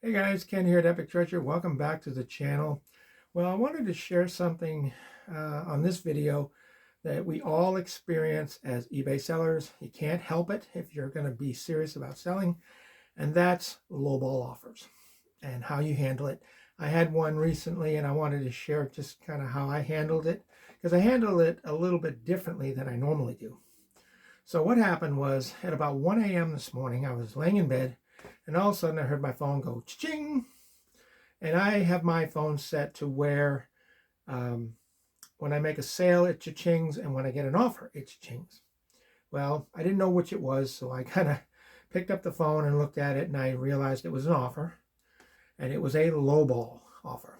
Hey guys, Ken here at Epic Treasure. Welcome back to the channel. Well, I wanted to share something on this video that we all experience as eBay sellers. You can't help it if you're going to be serious about selling, and that's lowball offers and how you handle it. I had one recently and I wanted to share just kind of how I handled it, because I handled it a little bit differently than I normally do. So what happened was at about 1 a.m. this morning, I was laying in bed and all of a sudden I heard my phone go ching. And I have my phone set to where when I make a sale, it cha-chings, and when I get an offer, it cha-chings. Well, I didn't know which it was, so I kind of picked up the phone and looked at it, and I realized it was an offer, and it was a lowball offer.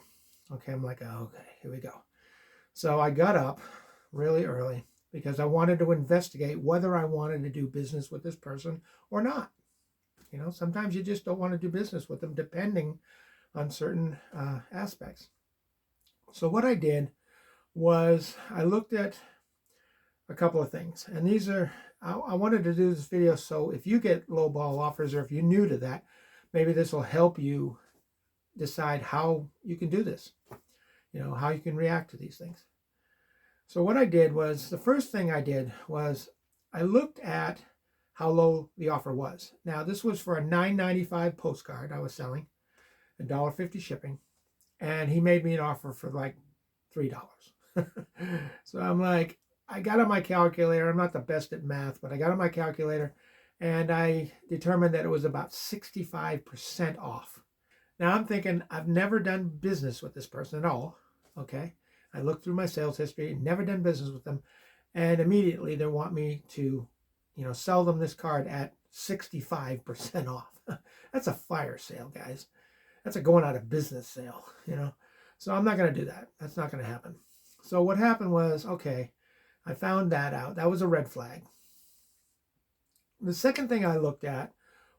Okay, I'm like, oh, okay, here we go. So I got up really early because I wanted to investigate whether I wanted to do business with this person or not. You know, sometimes you just don't want to do business with them depending on certain aspects. So what I did was I looked at a couple of things, and these are, I wanted to do this video so if you get lowball offers or if you're new to that, maybe this will help you decide how you can do this, you know, how you can react to these things. So what I did was, the first thing I did was I looked at how low the offer was. Now this was for a $9.95 postcard I was selling, $1.50 shipping, and he made me an offer for like $3. So I'm like, I got on my calculator. I'm not the best at math, but I got on my calculator and I determined that it was about 65% off. Now I'm thinking, I've never done business with this person at all. Okay. I looked through my sales history, never done business with them. And immediately they want me to, you know, sell them this card at 65% off. That's a fire sale, guys. That's a going out of business sale, you know. So I'm not going to do that. That's not going to happen. So what happened was, okay, I found that out. That was a red flag. The second thing I looked at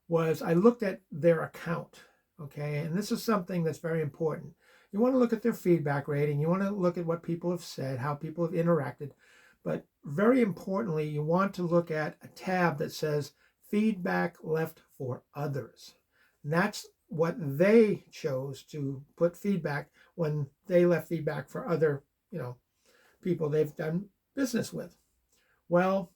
was I looked at their account, okay? And this is something that's very important. You want to look at their feedback rating. You want to look at what people have said, how people have interacted. But very importantly, you want to look at a tab that says feedback left for others. And that's what they chose to put feedback when they left feedback for other, you know, people they've done business with. Well,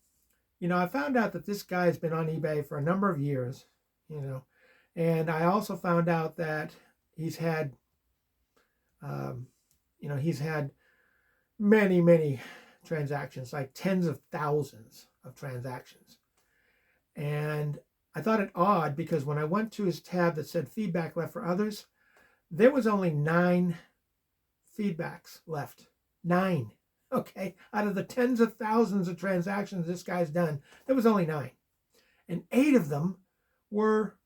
you know, I found out that this guy's been on eBay for a number of years, you know, and I also found out that he's had, you know, he's had many transactions, like tens of thousands of transactions. And I thought it odd because when I went to his tab that said feedback left for others, there was only 9 feedbacks left. 9. Okay. Out of the tens of thousands of transactions this guy's done, there was only 9. And 8 of them were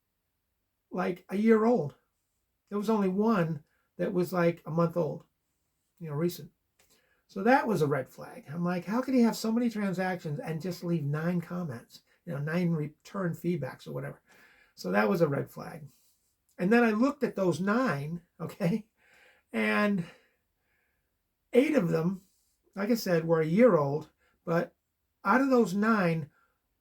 like a year old. There was only one that was like a month old, you know, recent. So that was a red flag. I'm like, how could he have so many transactions and just leave 9 comments? You know, 9 return feedbacks or whatever. So that was a red flag. And then I looked at those 9, okay, and 8 of them, like I said, were a year old, but out of those 9,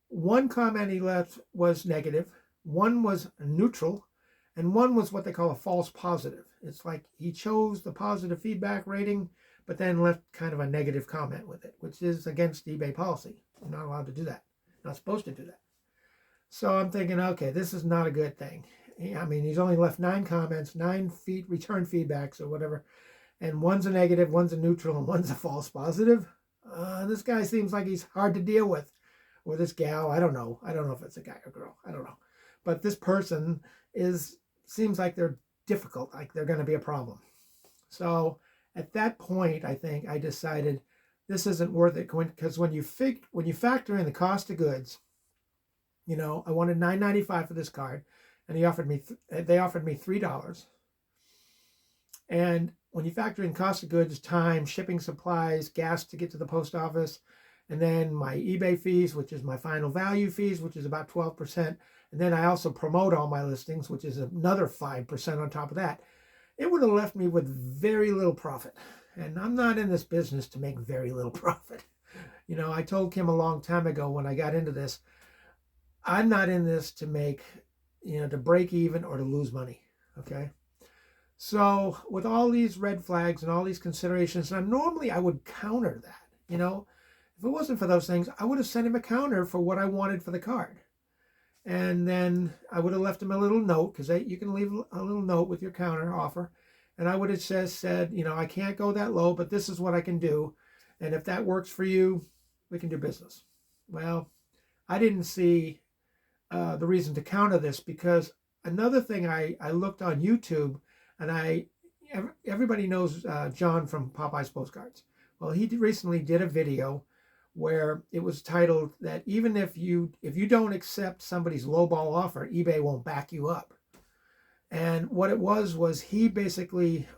1 comment he left was negative, 1 was neutral, and 1 was what they call a false positive. It's like he chose the positive feedback rating, but then left kind of a negative comment with it, which is against eBay policy. You're not allowed to do that. Not supposed to do that. So I'm thinking, okay, this is not a good thing. I mean, he's only left 9 comments, 9 return feedbacks or whatever, and 1's a negative, 1's a neutral, and 1's a false positive. This guy seems like he's hard to deal with, or this gal. I don't know. I don't know if it's a guy or girl. I don't know. But this person seems like they're difficult, like they're going to be a problem. So at that point, I think I decided this isn't worth it, because when you factor in the cost of goods, you know, I wanted $9.95 for this card, and they offered me $3. And when you factor in cost of goods, time, shipping supplies, gas to get to the post office, and then my eBay fees, which is my final value fees, which is about 12%, and then I also promote all my listings, which is another 5% on top of that, it would have left me with very little profit. And I'm not in this business to make very little profit. You know, I told Kim a long time ago when I got into this, I'm not in this to make, you know, to break even or to lose money. Okay. So with all these red flags and all these considerations, now normally I would counter that. If it wasn't for those things, I would have sent him a counter for what I wanted for the card. And then I would have left him a little note, because you can leave a little note with your counter offer. And I would have said, I can't go that low, but this is what I can do. And if that works for you, we can do business. Well, I didn't see the reason to counter this, because another thing I looked on YouTube, and everybody knows John from Popeye's Postcards. Well, he recently did a video where it was titled that even if you don't accept somebody's lowball offer, eBay won't back you up. And what it was he basically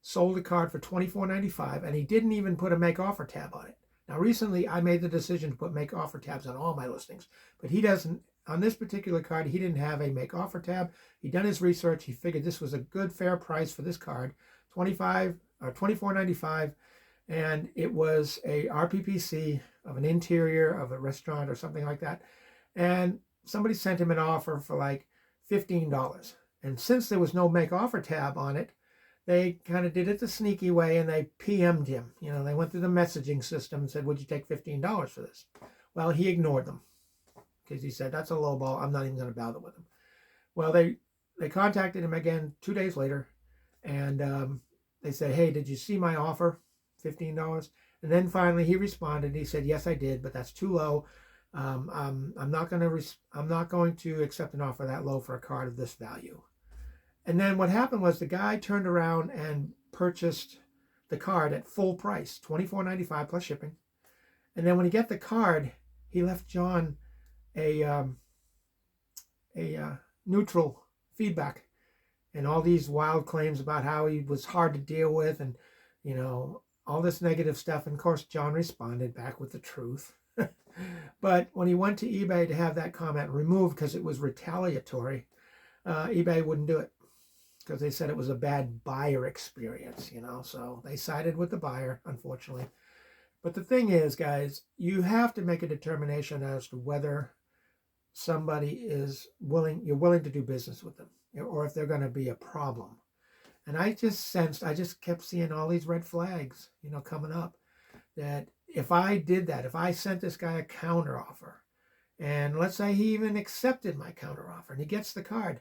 sold a card for $24.95, and he didn't even put a make offer tab on it. Now, recently I made the decision to put make offer tabs on all my listings, but he doesn't. On this particular card, he didn't have a make offer tab. He'd done his research. He figured this was a good, fair price for this card, $24.95. And it was a RPPC of an interior of a restaurant or something like that. And somebody sent him an offer for like $15. And since there was no make offer tab on it, they kind of did it the sneaky way, and they PM'd him. They went through the messaging system and said, would you take $15 for this? Well, he ignored them, because he said, that's a low ball. I'm not even going to bother with him. Well, they contacted him again 2 days later, and they said, hey, did you see my offer? $15. And then finally he responded. He said, yes, I did, but that's too low. I'm not going to accept an offer that low for a card of this value. And then what happened was the guy turned around and purchased the card at full price, $24.95 plus shipping. And then when he got the card, he left John a neutral feedback and all these wild claims about how he was hard to deal with, and all this negative stuff. And of course, John responded back with the truth. But when he went to eBay to have that comment removed because it was retaliatory, eBay wouldn't do it, because they said it was a bad buyer experience, so they sided with the buyer, unfortunately. But the thing is, guys, you have to make a determination as to whether somebody you're willing to do business with them, or if they're going to be a problem. And I just kept seeing all these red flags, coming up, that if I did that, if I sent this guy a counter offer, and let's say he even accepted my counter offer and he gets the card,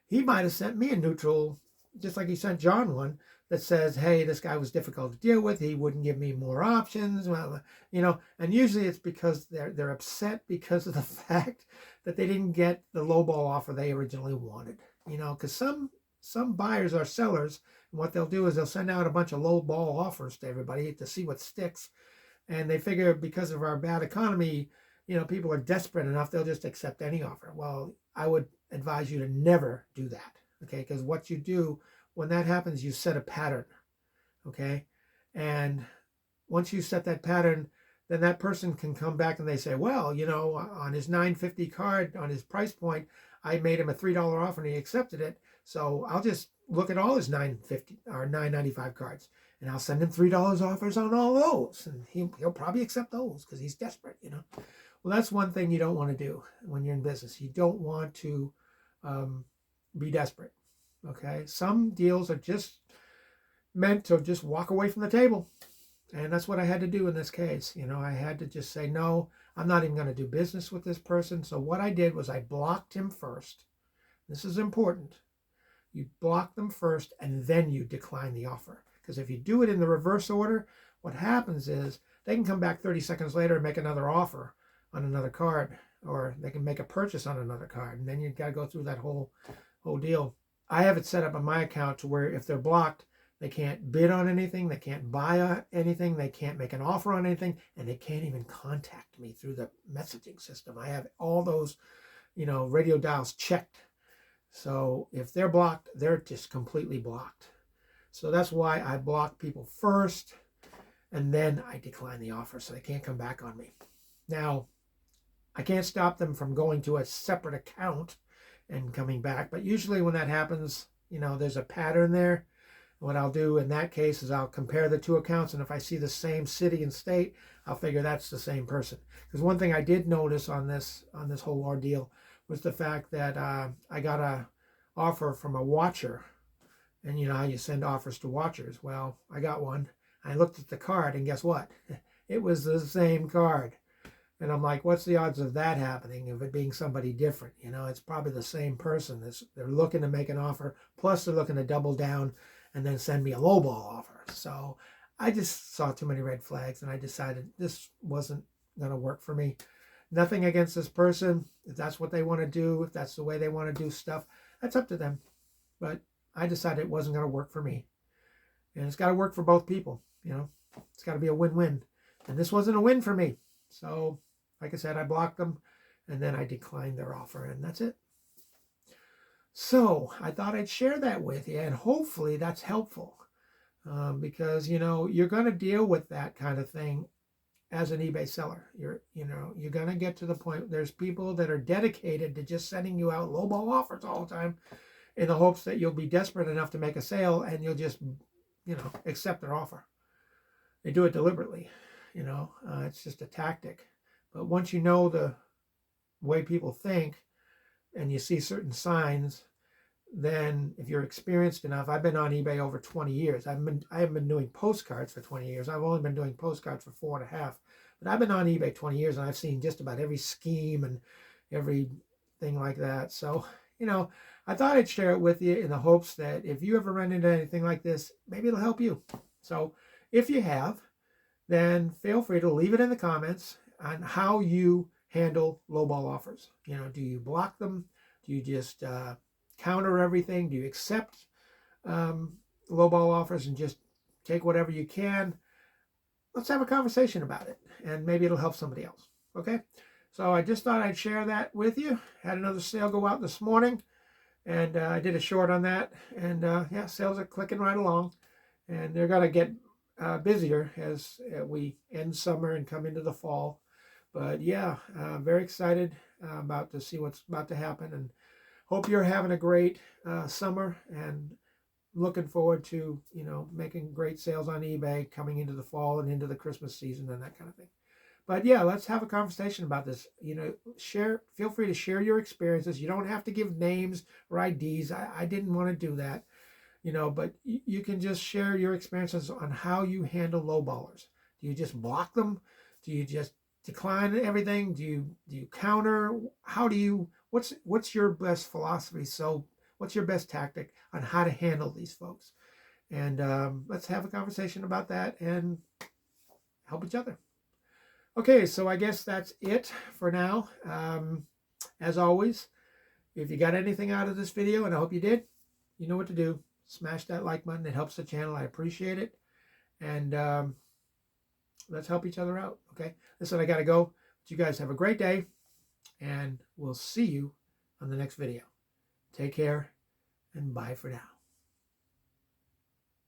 he might have sent me a neutral, just like he sent John one, that says, hey, this guy was difficult to deal with. He wouldn't give me more options. Well, and usually it's because they're upset because of the fact that they didn't get the lowball offer they originally wanted. Because some buyers are sellers, and what they'll do is they'll send out a bunch of lowball offers to everybody to see what sticks. And they figure because of our bad economy, people are desperate enough, they'll just accept any offer. Well, I would advise you to never do that, okay? Because what you do when that happens, you set a pattern, okay? And once you set that pattern, then that person can come back and they say, well, on his $9.50 card, on his price point, I made him a $3 offer and he accepted it. So I'll just look at all his $9.50 or $9.95 cards, and I'll send him $3 offers on all those, and he'll probably accept those because he's desperate, Well, that's one thing you don't want to do when you're in business. You don't want to be desperate, okay? Some deals are just meant to just walk away from the table, and that's what I had to do in this case. I had to just say, no, I'm not even going to do business with this person. So what I did was I blocked him first. This is important. You block them first, and then you decline the offer. Because if you do it in the reverse order, what happens is they can come back 30 seconds later and make another offer on another card, or they can make a purchase on another card, and then you've got to go through that whole deal. I have it set up on my account to where if they're blocked, they can't bid on anything, they can't buy anything, they can't make an offer on anything, and they can't even contact me through the messaging system. I have all those, radio dials checked. So if they're blocked, they're just completely blocked. So that's why I block people first, and then I decline the offer so they can't come back on me. Now, I can't stop them from going to a separate account and coming back, but usually when that happens, there's a pattern there. What I'll do in that case is I'll compare the two accounts, and if I see the same city and state, I'll figure that's the same person. Because one thing I did notice on this whole ordeal was the fact that I got offer from a watcher. And you know how you send offers to watchers. Well, I got one. I looked at the card, and guess what? It was the same card. And I'm like, what's the odds of that happening, of it being somebody different? You know, it's probably the same person. They're looking to make an offer, plus they're looking to double down and then send me a lowball offer. So I just saw too many red flags, and I decided this wasn't going to work for me. Nothing against this person. If that's what they want to do, if that's the way they want to do stuff, that's up to them. But I decided it wasn't going to work for me. And it's got to work for both people, you know. It's got to be a win-win. And this wasn't a win for me. So, like I said, I blocked them, and then I declined their offer, and that's it. So, I thought I'd share that with you, and hopefully that's helpful. Because, you know, you're going to deal with that kind of thing as an eBay seller. You're going to get to the point, there's people that are dedicated to just sending you out lowball offers all the time, in the hopes that you'll be desperate enough to make a sale, and you'll just, you know, accept their offer. They do it deliberately, you know. It's just a tactic. But once you know the way people think, and you see certain signs, then if you're experienced enough, I've been on eBay over 20 years. I haven't been doing postcards for 20 years. I've only been doing postcards for 4.5. But I've been on eBay 20 years, and I've seen just about every scheme and everything like that. So, you know, I thought I'd share it with you in the hopes that if you ever run into anything like this, maybe it'll help you. So if you have, then feel free to leave it in the comments on how you handle lowball offers. You know, do you block them? Do you just counter everything? Do you accept lowball offers and just take whatever you can? Let's have a conversation about it, and maybe it'll help somebody else. Okay? So I just thought I'd share that with you. Had another sale go out this morning, and I did a short on that. And yeah, sales are clicking right along, and they're going to get busier as we end summer and come into the fall. But yeah, very excited about to see what's about to happen, and hope you're having a great summer, and looking forward to, you know, making great sales on eBay coming into the fall and into the Christmas season and that kind of thing. But yeah, let's have a conversation about this. You know, feel free to share your experiences. You don't have to give names or IDs. I didn't want to do that, you know, but you can just share your experiences on how you handle lowballers. Do you just block them? Do you just decline everything? Do you counter? What's your best philosophy? So what's your best tactic on how to handle these folks? And let's have a conversation about that and help each other. Okay, so I guess that's it for now. As always, if you got anything out of this video, and I hope you did, you know what to do. Smash that like button. It helps the channel. I appreciate it. And let's help each other out, okay? Listen, I got to go. But you guys have a great day, and we'll see you on the next video. Take care, and bye for now.